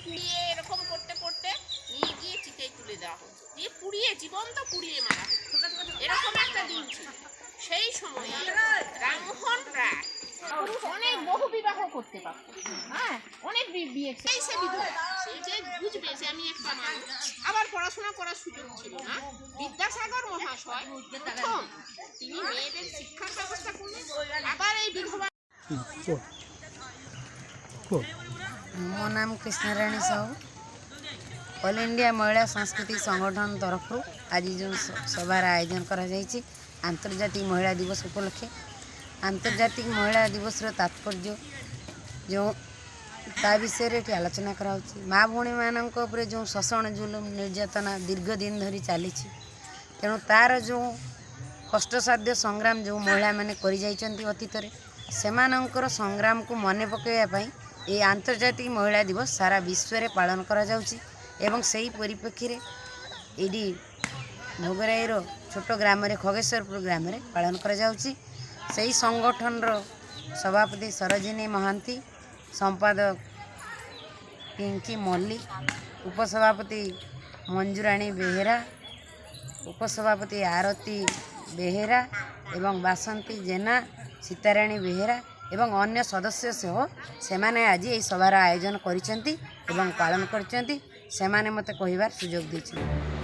দিয়ে এরকম করতে করতে নিয়ে গিয়ে চিতায় তুলে দেওয়া হতো, দিয়ে পুড়িয়ে জীবন্ত পুড়িয়ে মারা হতো। এরকম একটা দিন ছিল। সেই সময়ে রামমোহন রায় অনেক বহু বিবাহ করতে পারত, হ্যাঁ অনেক বিয়ে, সেই সে বিধবা, সেই যে বুঝবে যে আমি একটা মানুষ, আবার পড়াশোনা করার সুযোগ ছিল না। বিদ্যাসাগর মহাশয় প্রথম তিনি মেয়েদের শিক্ষার ব্যবস্থা করলেন, আবার এই বিধবা। मो नाम कृष्णाराणी साहू। ऑल इंडिया महिला सांस्कृतिक संगठन तरफ आज जो सभार आयोजन करा आंतर्जातिक महिला दिवस उपलक्षे आंतर्जातिक महिला दिवस तात्पर्य जो ता विषय रे आलोचना करा माँ भौणी मानक जो शोषण जुलुम निर्यातना दीर्घ दिन धरी चली तेणु तार जो कष्टसाध्य संग्राम जो महिला मैंने करी जाइछन्ति अतीत सेमानंकर संग्राम को मने पकाइबा ये आंतर्जातिक महिला दिवस सारा विश्व रे पालन करा जाउछि एवं सही परिप्रेक्षी ये भोगराईर छोट ग्राम खगेश्वरपुर ग्राम पालन करा जाउछि। सही संगठन सभापति सरोजिनी महांती, संपादक पिंकी मल्लिक, उपसभापति मंजुराणी बेहेरा, उपसभापति आरती बेहेरा एवं बासंती जेना, सीताराणी बेहेरा एवं अन्य सदस्य सह सेमाने आज ये सभार आयोजन करिसेंती एवं पालन करचंती। सेमाने मते कहिबार सुजोग दैछन्ति।